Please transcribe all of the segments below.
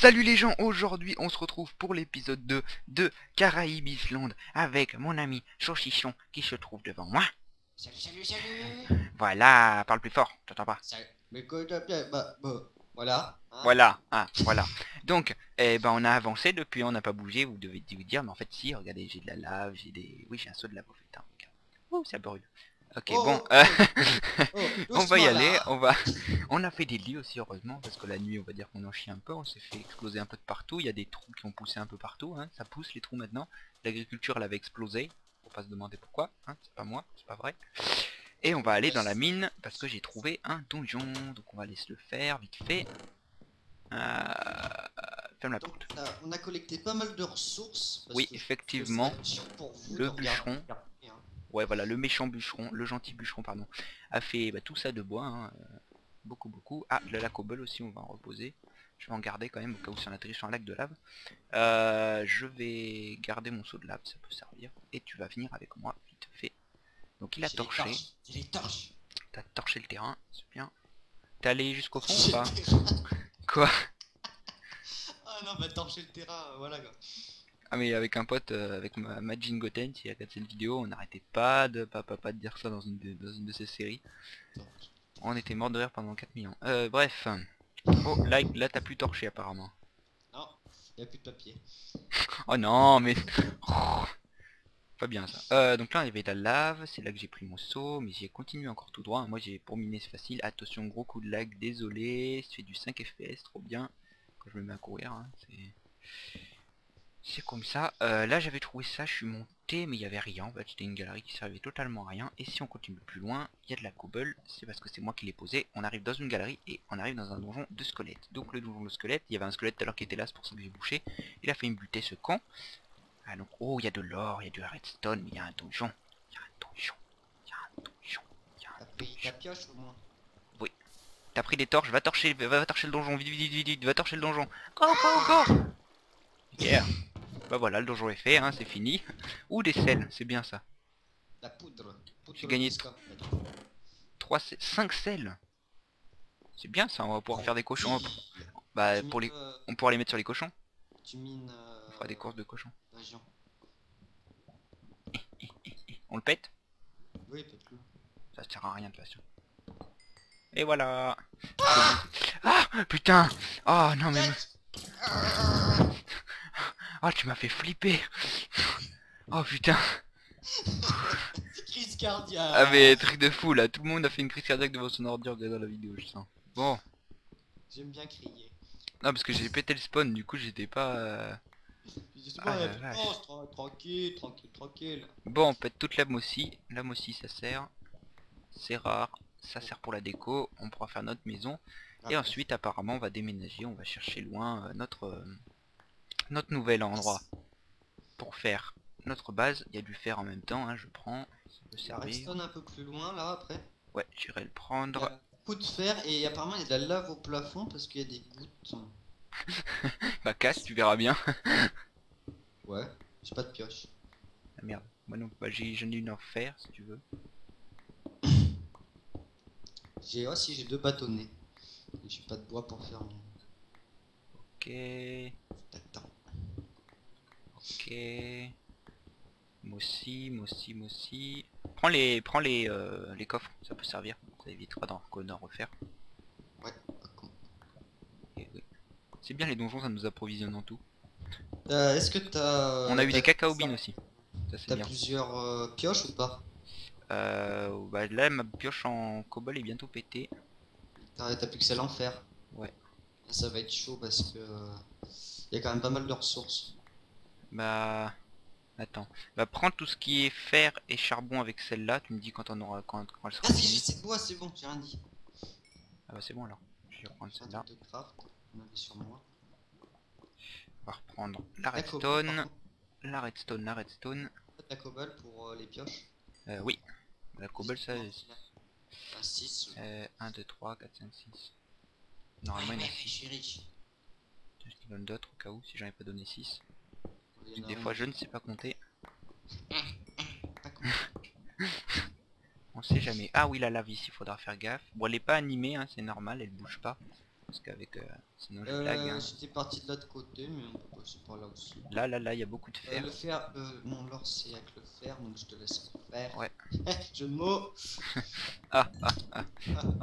Salut les gens, aujourd'hui on se retrouve pour l'épisode 2 de Caraïbes Island avec mon ami Chauchichon qui se trouve devant moi. Salut, salut, salut. Voilà, parle plus fort, t'entends pas. Salut. Mais quoi, voilà. Hein. Voilà, voilà. Donc, on a avancé depuis, on n'a pas bougé, vous devez vous dire, mais en fait si, regardez, j'ai de la lave, j'ai des... Oui, j'ai un seau de lave au fait, hein, regarde. Ouh, ça brûle. Ok, bon, Oh, oh, oh, on va y doucement aller, là. on a fait des lits aussi heureusement, parce que la nuit on va dire qu'on en chie un peu, on s'est fait exploser un peu de partout, il y a des trous qui ont poussé un peu partout, hein. Ça pousse les trous maintenant, l'agriculture elle avait explosé, faut pas se demander pourquoi, hein. C'est pas moi, c'est pas vrai. Et on va aller dans la mine, parce que j'ai trouvé un donjon, donc on va aller se le faire vite fait. Ferme la Donc, porte. on a collecté pas mal de ressources. Parce Oui, que ce effectivement, serait chiant pour vous le de regarder, bûcheron, hein. ouais voilà, le méchant bûcheron, le gentil bûcheron pardon, a fait tout ça de bois, hein. Beaucoup. Ah, le lac cobble aussi, on va en reposer. Je vais en garder quand même au cas où si on atterrit sur un lac de lave. Je vais garder mon seau de lave, ça peut servir. Et tu vas venir avec moi, vite fait. Donc il a torché. J'ai les torches. T'as torché le terrain, c'est bien. T'es allé jusqu'au fond ou J'ai pas? le terrain. Quoi? Ah non, bah torcher le terrain, voilà quoi. Ah mais avec un pote, avec ma Jean Goten, qui a regardé cette vidéo, on n'arrêtait pas de dire ça dans une de ces séries. On était mort de rire pendant 4 millions. Bref. Oh, là t'as plus torché apparemment. Non, y a plus de papier. Oh non, mais... Oh, pas bien ça. Donc là il y avait de la lave, c'est là que j'ai pris mon seau, mais j'ai continué encore tout droit. Moi j'ai pour miner c'est facile. Attention, gros coup de lag, désolé. Ça fait du 5 FPS, trop bien. Quand je me mets à courir, hein, c'est comme ça. Là j'avais trouvé ça, je suis monté, mais il n'y avait rien. En fait c'était une galerie qui servait totalement à rien. Et si on continue plus loin, il y a de la cobble. C'est parce que c'est moi qui l'ai posé. On arrive dans une galerie et on arrive dans un donjon de squelettes. Donc le donjon de squelettes, il y avait un squelette tout à l'heure qui était là, c'est pour ça que j'ai bouché. Il a fait me buter ce camp. Ah donc, oh, il y a de l'or, il y a du redstone, mais il y a un donjon. Il y a un donjon. Il y a un donjon. Il y a un T'as pris ta donjon. pioche au moins. Oui. T'as pris des torches, va torcher le donjon, vite, va torcher le donjon. Go. Yeah. Bah voilà, le donjon est fait, hein, c'est fini. Ou des sels, c'est bien ça. La poudre. J'ai Poudre gagné d'esca. 5 sels. C'est bien ça, on va pouvoir faire des cochons. Oui. Bah Tu pour mines, les... On pourra les mettre sur les cochons. tu mines On fera des courses de cochons. région. On le pète? Oui, peut-être. Ça sert à rien de toute façon. Et voilà. Ah putain. Oh non mais... Oh tu m'as fait flipper. Oh putain. Crise Ah mais cardiaque. truc de fou là, tout le monde a fait une crise cardiaque devant son ordi en regardant la vidéo je sens. Bon, J'aime bien crier. non parce que j'ai pété le spawn, du coup j'étais pas... Ah Bon, y a la plus de vache. monstres, hein. Tranquille. Bon on pète toute l'âme aussi ça sert. C'est rare, ça sert pour la déco, on pourra faire notre maison. Et Après, ensuite apparemment on va déménager, on va chercher loin notre nouvel endroit. Pour faire notre base, il y a du fer en même temps, hein, je prends, ça peut il y a servir. Redstone un peu plus loin là après. Ouais, j'irai le Il y prendre. a beaucoup de fer et apparemment il y a de la lave au plafond parce qu'il y a des gouttes. Bah casse, tu verras bien. Ouais, j'ai pas de pioche. Ah merde, moi non, bah j'en ai une en fer si tu veux. J'ai aussi j'ai deux bâtonnets. Et j'ai pas de bois pour faire mon. Ok, Attends. ok. Moi aussi. Prends les coffres, ça peut servir. Ça évitera d'en refaire. Ouais, pas con. Et oui. C'est bien les donjons, ça nous approvisionne en tout. Est-ce que On a eu des cacao beans aussi. Ça c'est t'as bien. plusieurs pioches ou pas? Bah là ma pioche en cobble est bientôt pétée. T'as plus que celle en fer. Ouais. Ça va être chaud parce que il y a quand même pas mal de ressources. Bah... Attends. Bah prends tout ce qui est fer et charbon avec celle-là. Tu me dis quand quand elle sera Ah si, j'ai finie. cette bois, c'est bon, j'ai rien dit. Ah bah c'est bon alors. Je vais reprendre C'est un celle-là. truc de craft, on avait sur moi. On va reprendre la La cobble, par redstone. contre. La redstone. La cobble pour les pioches. Oui. La cobble ça... Un 6. 1, 2, 3, 4, 5, 6. Normalement il y en a Je 6. suis riche. Je te donne d'autres au cas où si j'en ai pas donné 6. Il y en a Des un. fois je ne sais pas compter. Pas con. On sait jamais. Ah oui la lave ici, il faudra faire gaffe. Bon elle est pas animée, hein, c'est normal, elle bouge pas. parce qu'avec sinon je lag. Hein. J'étais parti de l'autre côté, mais on peut passer par là aussi. Là, il y a beaucoup de fer. Le fer, non, l'or c'est avec le fer, donc je te laisse faire. Ouais. Jeu de mots.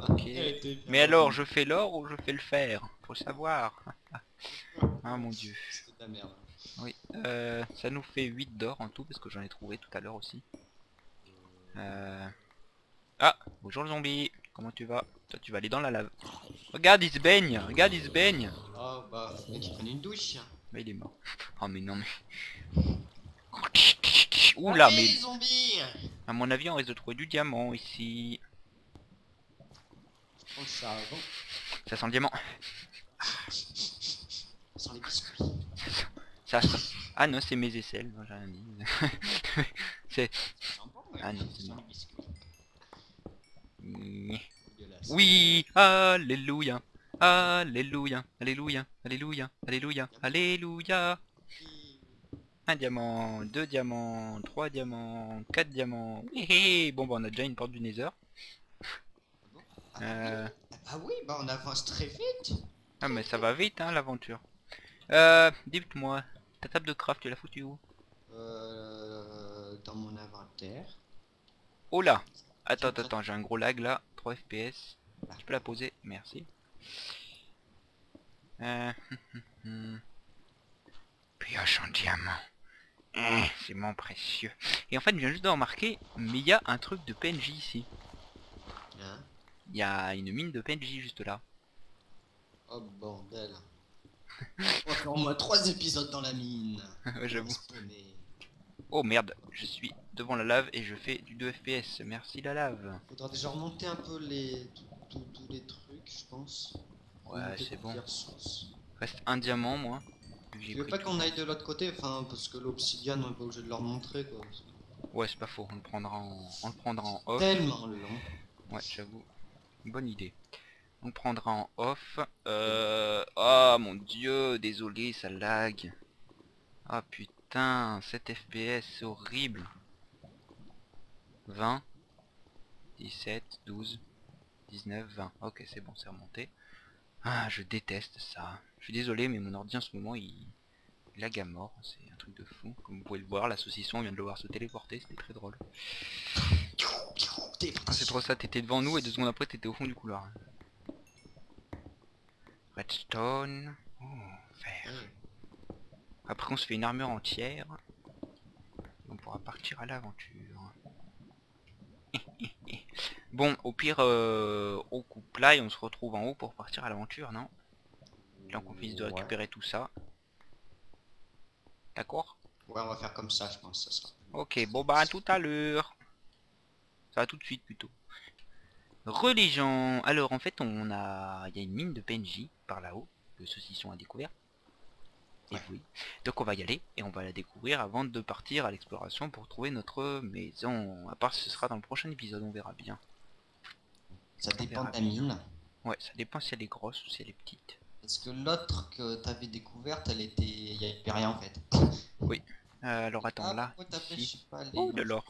Ok. Mais alors, je fais l'or ou je fais le fer? Faut savoir. Ah mon dieu. C'est de la merde. Oui. Ça nous fait 8 d'or en tout, parce que j'en ai trouvé tout à l'heure aussi. Ah, bonjour le zombie. Comment tu vas? Toi, tu vas aller dans la lave. Regarde, il se baigne. Regarde, il se baigne. Oh bah, mec, il prenait une douche. Mais il est mort. Oh mais non mais... Oula, Allez, mais... zombies. À mon avis, on risque de trouver du diamant ici. Oh, ça avant. Ça sent le diamant. Sans les biscuits. Ça... Ah non, c'est mes aisselles. Moi, j'ai rien dit. C'est... Ah non, c'est non. Oui, alléluia, alléluia, alléluia, alléluia, alléluia, alléluia. Un diamant, 2 diamants, 3 diamants, 4 diamants. Bon bah on a déjà une porte du Nether. Ah oui, bah on avance très vite. Ah mais ça va vite hein l'aventure. Dites-moi, ta table de craft tu l'as foutue où? Dans mon inventaire. Oh là. Attends, j'ai un gros lag là, 3 FPS. Tu peux la poser, merci. Pioche en diamant. C'est mon précieux. Et en fait, je viens juste de remarquer, mais il y a un truc de PNJ ici. Hein? Il y a une mine de PNJ juste là. Oh bordel. On va faire au moins 3 épisodes dans la mine. J'avoue. Oh merde, je suis devant la lave et je fais du 2 FPS. Merci la lave. Faudra déjà remonter un peu tous les trucs, je pense. Ouais, c'est bon. Source. Reste un diamant, moi. Tu veux pas qu'on aille de l'autre côté, enfin, parce que l'obsidiane, on est pas obligé de leur montrer, quoi. Ouais, c'est pas faux, on le prendra en off. Tellement long. Ouais, j'avoue. Bonne idée. On le prendra en off. Oh mon dieu, désolé, ça lag. Ah putain, 7 FPS, c'est horrible. 20, 17, 12, 19, 20. Ok, c'est bon, c'est remonté. Ah, je déteste ça. Je suis désolé, mais mon ordi en ce moment, il lag à mort. C'est un truc de fou. Comme vous pouvez le voir, la saucisson, on vient de le voir se téléporter, c'était très drôle. Ah, c'est trop ça, t'étais devant nous et 2 secondes après, t'étais au fond du couloir. Redstone. Oh, fer. Après, on se fait une armure entière. Et on pourra partir à l'aventure. Bon, au pire, on coupe là et on se retrouve en haut pour partir à l'aventure, non? Là, on finisse de récupérer tout ça. D'accord? Ouais, on va faire comme ça, je pense, ça sera. Ok, bon bah à tout à l'heure. Ça va tout de suite plutôt. Religion. Alors en fait, il y a une mine de PNJ par là-haut. Le saucisson a découvert. Et ouais. Oui. Donc on va y aller et on va la découvrir avant de partir à l'exploration pour trouver notre maison. À part si ce sera dans le prochain épisode, on verra bien. Ça dépend de la mine. Ouais, ça dépend si elle est grosse ou si elle est petite. Parce que l'autre que t'avais découverte, elle était... il n'y avait rien en fait. Oui. Alors attends, là, ici. Oh, de l'or.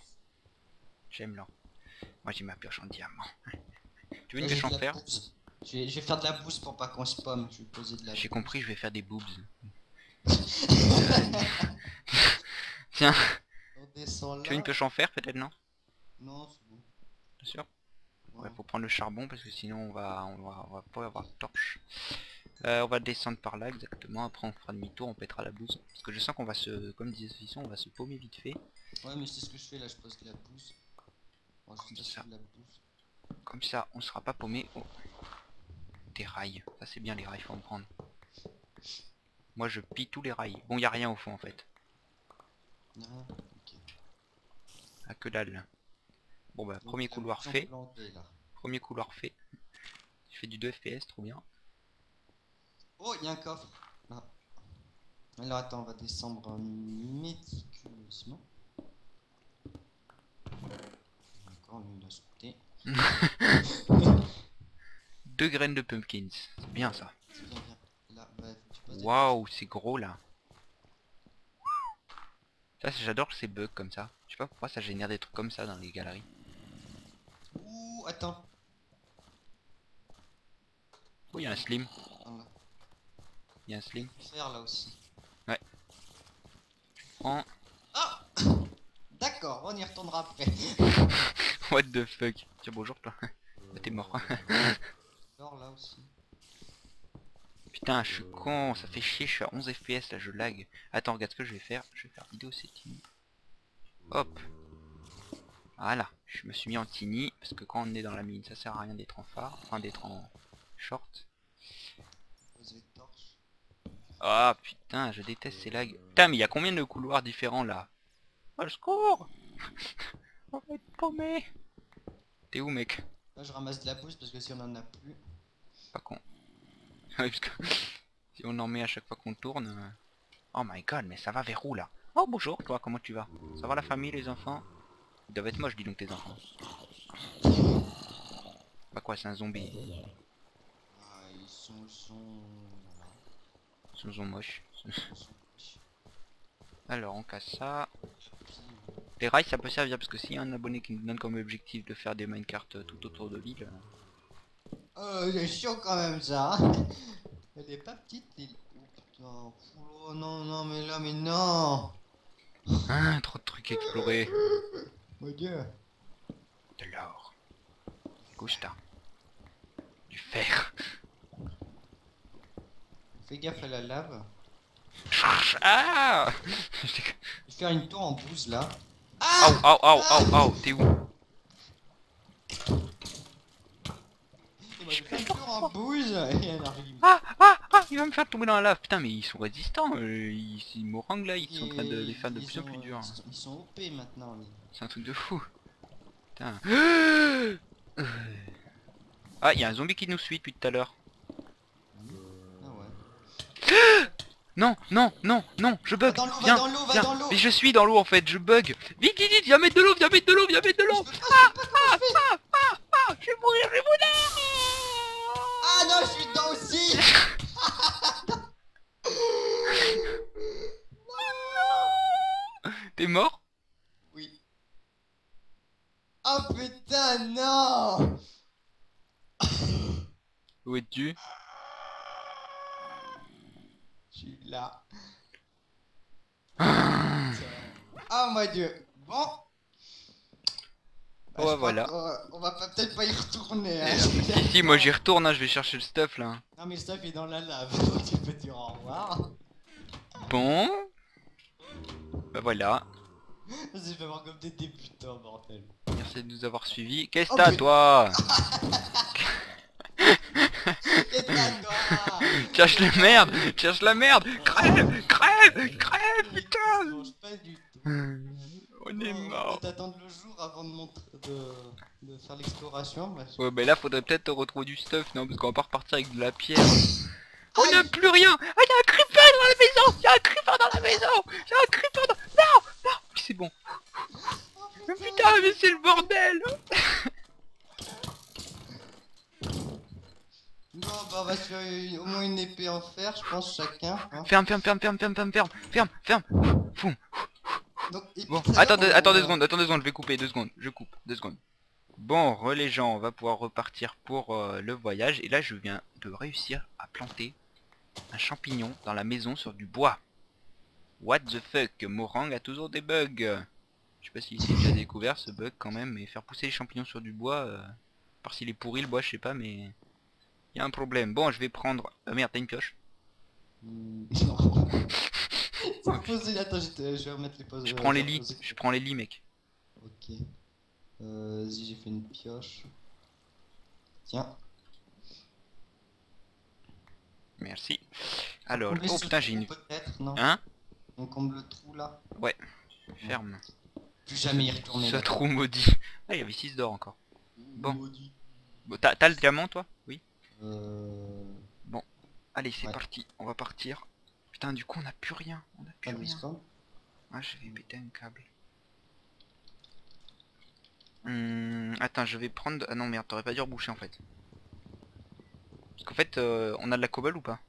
J'aime l'or. Moi j'ai ma pioche en diamant. Tu veux une pioche en fer? Je vais faire de la bouse pour pas qu'on spawn. Je vais poser de la... J'ai compris, je vais faire des boobs. Tiens. Tu veux une pioche en fer peut-être, non? Non, c'est bon. Bien sûr. Ouais, faut prendre le charbon parce que sinon on va pas avoir de torche. On va descendre par là exactement, après on fera demi-tour, on pètera la bouse. Parce que je sens qu'on va se, comme disait Saucisson, on va se paumer vite fait. Ouais mais c'est ce que je fais là, je pose de la bouse. Bon, comme ça. De la bouse. Comme ça, on sera pas paumé. Oh. Des rails, ça c'est bien les rails, faut en prendre. Moi je pille tous les rails. Bon, y a rien au fond en fait. Ah, ok. Ah que dalle. Bon bah, premier couloir fait. Premier couloir fait. Je fais du 2 FPS, trop bien. Oh, il y a un coffre. Là. Alors attends, on va descendre méticuleusement. Encore lui il a sauté. 2 graines de pumpkins, c'est bien ça. Bien. Waouh, c'est gros là. Ça, j'adore ces bugs comme ça. Je sais pas pourquoi ça génère des trucs comme ça dans les galeries. Ouh, attends. Oh, il y a un slim. attends là. Il y a un sling. Faire là aussi. Ouais. Prends. Ah d'accord, on y retournera après. What the fuck. Tiens, bonjour toi. Bah, t'es mort. Alors là aussi. Putain, je suis con, ça fait chier, je suis à 11 FPS là, je lag. Attends, regarde ce que je vais faire. Je vais faire vidéo setting. Hop. Voilà, je me suis mis en tiny parce que quand on est dans la mine, ça sert à rien d'être en phare, enfin d'être en short. Poser torche. Ah putain, je déteste ces lags. Putain, mais il y a combien de couloirs différents là? Oh le secours. On va être paumé. T'es où mec? Là je ramasse de la pousse parce que si on en a plus. Pas con. Oui, parce que si on en met à chaque fois qu'on tourne... Oh my god, mais ça va vers où là? Oh bonjour, toi, comment tu vas? Ça va la famille, les enfants? Ils doivent être moches, dis donc tes enfants. Bah quoi, c'est un zombie. Ah, ils sont... Voilà. Ils sont moches. Ils sont... Alors, on casse ça. Les rails, ça peut servir, parce que s'il y a un abonné qui nous donne comme objectif de faire des minecarts tout autour de l'île... c'est chiant quand même ça. Hein. Elle est pas petite l'île. Oh putain. Oh non, non, mais là, mais non. Hein, trop de trucs à explorer. Mon dieu. De l'or. Gusta. Du fer. Fais gaffe à la lave. Ah. Je vais faire une tour en bouse là. Aouh, aouh, aouh, aouh, aouh, t'es où? Je vais faire une tour en bouse et un argument. Ah, il va me faire tomber dans la lave. Putain, mais ils sont résistants. Ils mourangent là, ils sont en train de les faire de plus en plus durs. Ils sont OP maintenant. C'est un truc de fou. Putain. Ah, il y a un zombie qui nous suit depuis tout à l'heure. Ah ouais. Non, non, non, non, je bug. Va dans l'eau, va Viens, dans l'eau, va viens. dans l'eau. Mais je suis dans l'eau en fait, je bug. Vite, vite, vite, viens mettre de l'eau, viens mettre de l'eau, viens mettre de l'eau. Je vais mourir, je vais mourir. Ah non, je suis dedans aussi. T'es mort? Oui. Oh putain, non. Où es-tu? Je suis là. Oh mon dieu. Bon. Bah, Ouais, je crois voilà. On va peut-être pas y retourner. Hein. Si, moi j'y retourne, hein, je vais chercher le stuff là. Non mais le stuff est dans la lave. Donc tu peux dire au revoir. Bon. Bah voilà. Vas-y, je vais voir comme des débutants, bordel. Merci de nous avoir suivis. Qu'est-ce que Oh, t'as mais- toi? Et t'as toi. Cherche la merde, cherche la merde. Crève, crève, crève, Je putain. mange pas du tout. On est On va mort. peut-être attendre le jour avant de, de faire l'exploration. Parce... Ouais, mais là faudrait peut-être retrouver du stuff, non? Parce qu'on va pas repartir avec de la pierre. On Aïe. n'a plus rien. Ah, il y a un creeper dans la maison. Il y a un creeper dans la maison. Il y a un creeper dans... Non, non. Oui, c'est bon. Oh, Mais putain, mais c'est le bordel. Bon, bah on va se faire au moins une épée en fer, je pense, chacun. Hein. Ferme, ferme, ferme, ferme, ferme, ferme, ferme, ferme, ferme. Foum. Donc, et Bon, puis, tout à l'heure, attends on- 2 secondes, je vais couper 2 secondes, je coupe 2 secondes. Bon, les gens, on va pouvoir repartir pour le voyage. Et là, je viens de réussir à planter un champignon dans la maison sur du bois. What the fuck, Morang a toujours des bugs. Je sais pas s'il s'est déjà découvert ce bug quand même, mais faire pousser les champignons sur du bois, par s'il est pourri le bois, je sais pas, mais il y a un problème. Bon, je vais prendre... merde, t'as une pioche? Non. Sans poser, attends, je vais remettre les pauses. Je prends les lits, je prends les lits, mec. Ok. Vas-y, j'ai fait une pioche. Tiens. Merci. Alors, Combler oh ce putain, j'ai trou, une... peut-être, non? Hein? On comble le trou là. Ouais. Ferme. Plus jamais y retourner. Ce là. trou maudit. Ah, il y avait 6 d'or encore. Bon. Maudit. Bon, t'as le diamant, toi? Oui. Euh... Allez, c'est Ouais. parti. On va partir. Putain, du coup, on n'a plus rien. On n'a plus Pas de rien. respawn. Ah, je vais péter un câble. Attends, je vais prendre... Ah non, merde, t'aurais pas dû reboucher, en fait. Parce qu'en fait, on a de la cobble ou pas?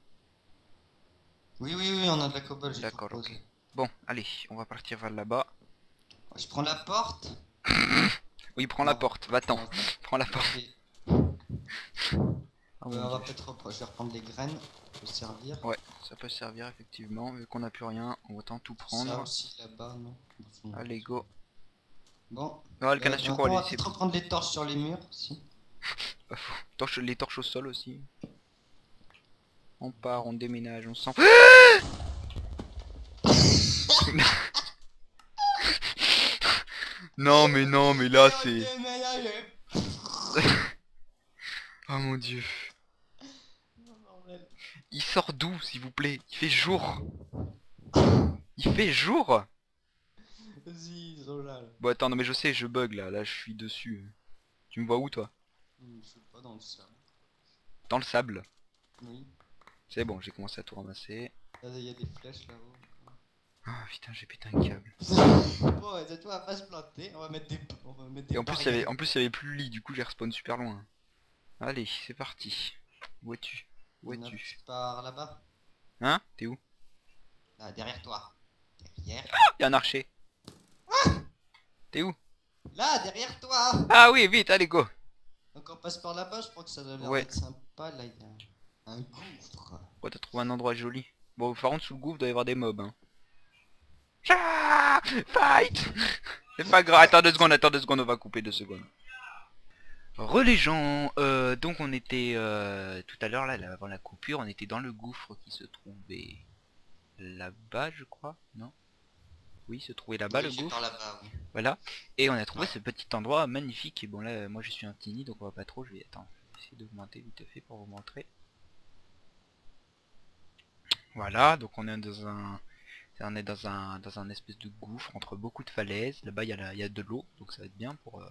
Oui, oui, oui, on a de la cobble, j'ai D'accord, tout posé. ok. Bon, allez, on va partir vers là-bas. Je prends la porte. Oui, prends la Non. porte, va-t'en. Prends la porte. Ok. Ah, On mon va Dieu. peut-être je vais reprendre des graines pour servir. Ouais, ça peut servir effectivement. Vu qu'on n'a plus rien, on va autant tout Ça prendre. aussi là-bas, non? Allez, go. Bon. Oh, le canne à sucre, on On va le va laisser. peut-être reprendre des torches sur les murs, si. Pas faux. Les torches au sol aussi. On part, on déménage, on s'en... Non mais là c'est... Oh mon dieu. Il sort d'où s'il vous plaît? Il fait jour. Il fait jour. Vas-y, ils sont là. Bon attends, non mais je sais, je bug là, je suis dessus. Tu me vois où toi? Je sais pas dans le sable. Dans le sable. Oui. C'est bon, j'ai commencé à tout ramasser. Il y a des flèches là-haut. Ah putain, j'ai pété un câble. Bon, ouais, cette fois, on va pas se planter. On va mettre des Et en plus, barrières. il y avait plus le lit, du coup j'ai respawn super loin. Allez, c'est parti. Où es-tu? Où On a es-tu? par là-bas. Hein? T'es où? Là, derrière toi. Derrière. Y'a un archer. T'es où? Là, derrière toi. Ah oui, vite, allez go. Donc on passe par là-bas, je crois que ça doit l'air Ouais. d'être sympa. Là, il y a un gouffre. Ouais, t'as trouvé un endroit joli. Bon, par contre, sous le gouffre, il doit y avoir des mobs. Hein. Ah, fight. C'est pas grave, attends 2 secondes, on va couper 2 secondes. Les gens, donc on était tout à l'heure là, avant la coupure, on était dans le gouffre qui se trouvait là-bas, je crois, non? Oui, se trouvait là-bas Oui, le j'ai gouffre. par là-bas, oui. Voilà, et on a trouvé Ouais. ce petit endroit magnifique. Et bon là, moi je suis un petit nid, donc on va pas trop. Je vais essayer d'augmenter vite fait pour vous montrer. Voilà, donc on est dans un espèce de gouffre entre beaucoup de falaises. Là-bas il y a de l'eau, donc ça va être bien pour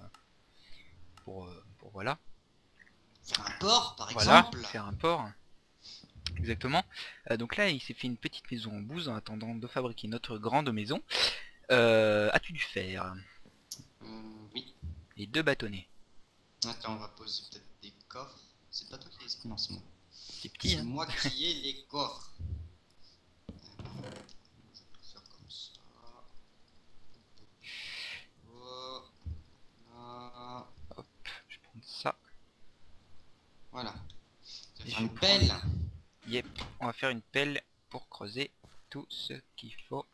voilà. Faire un port, par Voilà, exemple. faire un port. Exactement. Donc là il s'est fait une petite maison en bouse en attendant de fabriquer notre grande maison. As-tu du fer? Oui. Et 2 bâtonnets. Attends, on va poser peut-être des coffres. C'est pas toi qui les... Non, c'est moi. C'est petit, C'est hein. moi qui ai les coffres. Je vais faire comme ça. Voilà. Hop, je vais prendre ça. Voilà. Ça Et fait je une vais pelle. Yep, on va faire une pelle pour creuser tout ce qu'il faut.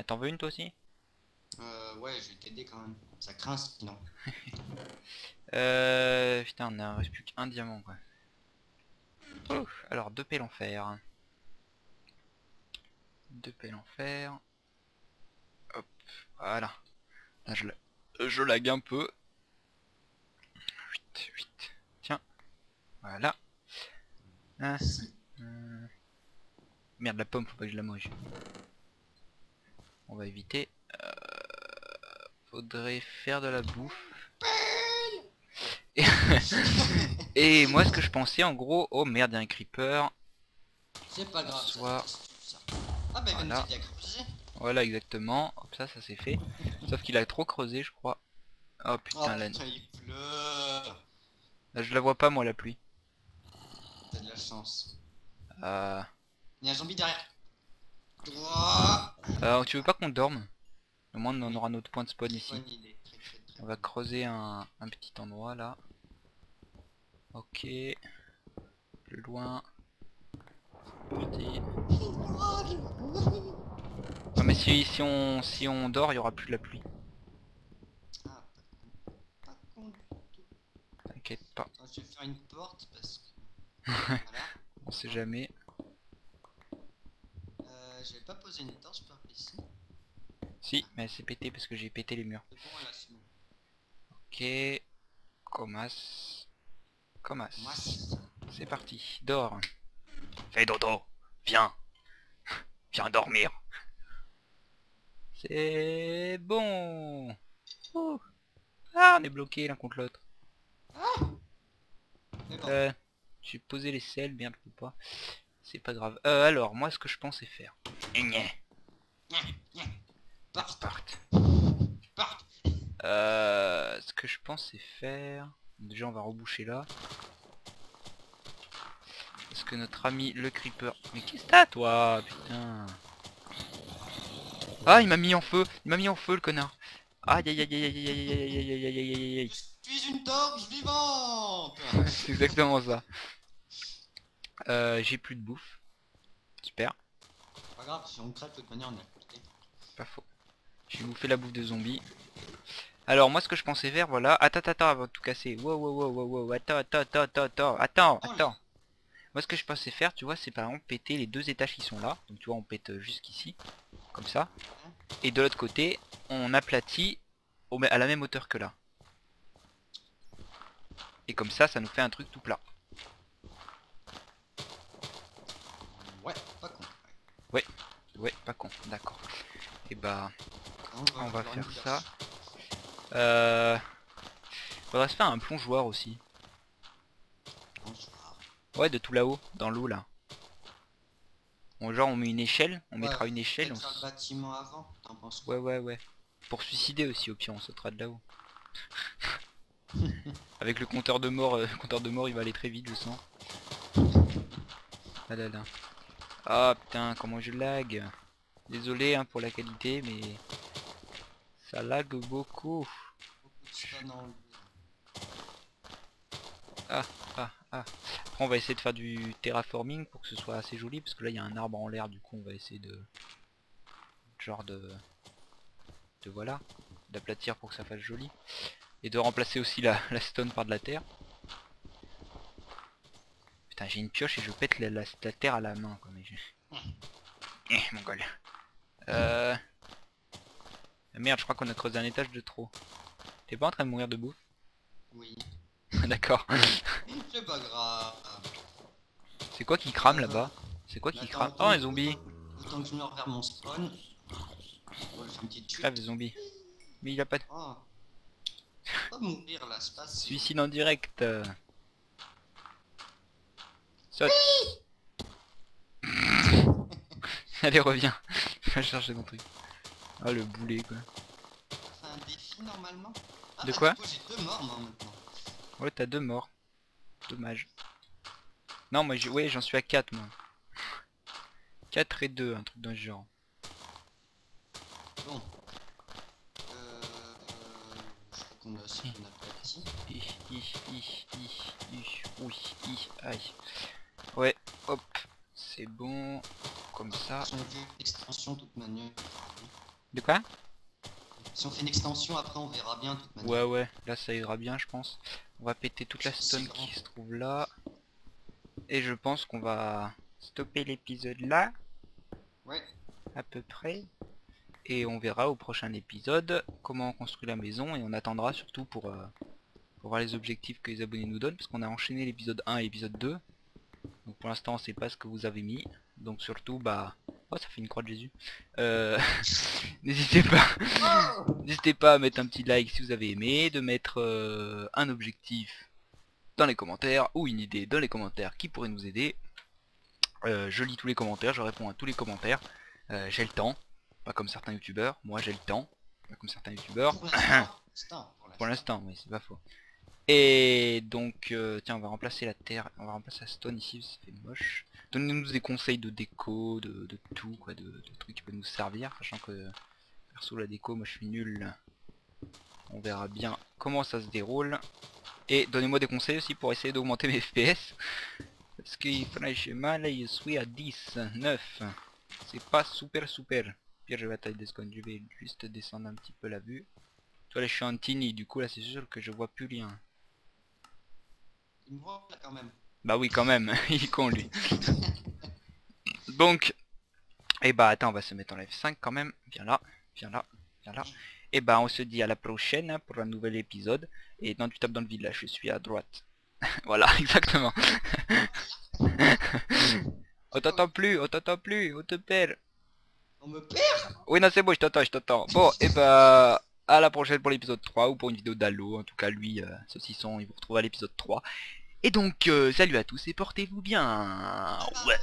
T'en veux une toi aussi? Ouais, je vais t'aider quand même. Ça craint sinon. Putain, on a reste plus qu'un diamant quoi. Oh, alors 2 pelles en fer. 2 pelles en fer. Hop, voilà. Là, je lag un peu. 8. Tiens, voilà. Merde, la pomme, faut pas que je la mange. On va éviter. Faudrait faire de la bouffe. Et moi ce que je pensais en gros, oh merde, il y a un creeper. C'est pas grave. Soit... Ça. Ah bah il vient de Voilà. t'aider à creuser. Voilà exactement, hop ça c'est fait. Sauf qu'il a trop creusé je crois. Oh Oh putain, la... putain, il pleut. Là, je la vois pas moi la pluie. T'as de la chance. Euh... Il y a un zombie derrière. Toi. tu veux pas qu'on dorme? Au moins on aura notre point de spawn ici. Bonne idée. Très On va creuser un petit endroit là. Ok. Plus loin. Parti. Non mais si on dort, il y aura plus de la pluie. Ah, pas con du tout. T'inquiète pas. Attends, je vais faire une porte parce que... Voilà. On sait jamais. Je vais pas poser une torche par ici. Si, mais elle s'est pétée parce que j'ai pété les murs. C'est bon là, c'est bon. Ok. Comas. Moi, C'est parti. Dors. Fais dodo. Viens. Viens dormir. C'est bon. Ouh. Ah, on est bloqué l'un contre l'autre. mais bon. J'ai posé les selles, bien ou pas. C'est pas grave. Alors, moi, ce que je pensais faire. Porte. Part. Porte. Ce que je pensais faire... Déjà, on va reboucher là. Parce que notre ami le creeper... Mais qu'est-ce que t'as, toi? Putain. Ah, il m'a mis en feu. Il m'a mis en feu, le connard. Aïe, aïe, aïe, aïe, aïe, aïe, aïe, aïe, aïe, aïe, aïe, aïe. suis une torche vivante. C'est exactement ça. J'ai plus de bouffe. Super, Pas grave, si on crève de toute manière on est à côté. pas faux. J'ai bouffé la bouffe de zombies. Alors moi ce que je pensais faire, voilà. Attends, avant de tout casser. Wow, attends. Moi ce que je pensais faire, tu vois, c'est par exemple péter les deux étages qui sont là. Donc tu vois, on pète jusqu'ici, comme ça. Et de l'autre côté, on aplatit à la même hauteur que là. Et comme ça nous fait un truc tout plat. Ouais, pas con. Ouais, pas con, d'accord. Et bah, on va faire une ça. version. Faudrait se faire un plongeoir aussi. Bonsoir. Ouais, de tout là-haut, dans l'eau là. Bon, genre on met une échelle, on mettra Ouais, une échelle. peut-être faire le bâtiment avant, t'en penses Ouais, quoi? ouais. Pour suicider aussi, au pire, on sautera de là-haut. Avec le compteur de mort, il va aller très vite, je sens. Ah là là. Ah putain, comment je lag. Désolé hein, pour la qualité, mais ça lag beaucoup. Beaucoup de stun en lui. Ah. Après on va essayer de faire du terraforming pour que ce soit assez joli, parce que là il y a un arbre en l'air, du coup on va essayer de... genre de voilà, d'aplatir pour que ça fasse joli. Et de remplacer aussi la stone par de la terre. Putain, j'ai une pioche et je pète la terre à la main quoi, mais mon gueule. Merde, je crois qu'on a creusé un étage de trop. T'es pas en train de mourir de bouffe? Oui. D'accord. C'est pas grave. C'est quoi qui crame là-bas? C'est quoi qui Attends, crame? Oh, un zombie! Autant que je me refaire mon spawn. On va faire une petite chute. Crève, zombie. Mais il a pas de... Oh. Pas mourir là, c'est pas si. Suicide en direct. Saute. Allez, reviens. Je vais chercher mon truc. Ah, le boulet quoi. C'est un défi normalement. Ah, De bah, quoi? du coup, j'ai 2 morts moi maintenant. Ouais, t'as 2 morts. Dommage. Non, moi, ouais, j'en suis à 4 moi. 4 et 2, un truc dans ce genre. Bon. Je crois qu'on a assez bien aplati. Oui, aïe. Ouais, hop. C'est bon. Comme ça. Si on fait une extension de toute manière. De quoi? Si on fait une extension après on verra bien de toute manière. Ouais, là ça ira bien je pense. On va péter toute la stone qui se trouve là. Et je pense qu'on va stopper l'épisode là, Ouais. à peu près. Et on verra au prochain épisode comment on construit la maison. Et on attendra surtout pour voir les objectifs que les abonnés nous donnent. Parce qu'on a enchaîné l'épisode 1 et l'épisode 2. Donc pour l'instant on sait pas ce que vous avez mis. Donc surtout bah... Oh, ça fait une croix de Jésus. N'hésitez pas à mettre un petit like si vous avez aimé, de mettre un objectif dans les commentaires ou une idée dans les commentaires qui pourrait nous aider. Je lis tous les commentaires, je réponds à tous les commentaires. J'ai le temps, pas comme certains youtubeurs. Moi j'ai le temps, pas comme certains youtubeurs. Pour l'instant, oui, c'est pas faux. Et donc, tiens, on va remplacer la terre, on va remplacer la stone ici, ça fait moche. Donnez-nous des conseils de déco, de tout, quoi, de trucs qui peuvent nous servir, sachant que, perso, la déco, moi je suis nul. On verra bien comment ça se déroule. Et donnez-moi des conseils aussi pour essayer d'augmenter mes FPS. Parce que franchement, là, je suis à 10, 9. C'est pas super. Pire, je vais attaquer des secondes, je vais juste descendre un petit peu la vue. Toi, là, je suis en tiny, du coup, là, c'est sûr que je vois plus rien. Il me voit là quand même. Bah oui quand même, il est con lui. Donc, et bah attends, on va se mettre en F5 quand même. Viens là. Et bah on se dit à la prochaine pour un nouvel épisode. Et non, tu tapes dans le vide là, je suis à droite. Voilà, exactement. On t'entend plus, on te perd. On me perd. Oui non c'est bon, je t'entends. Bon, et bah à la prochaine pour l'épisode 3 ou pour une vidéo d'Halo. En tout cas lui, Saucisson, il vous retrouve à l'épisode 3. Et donc, salut à tous et portez-vous bien. Ouais.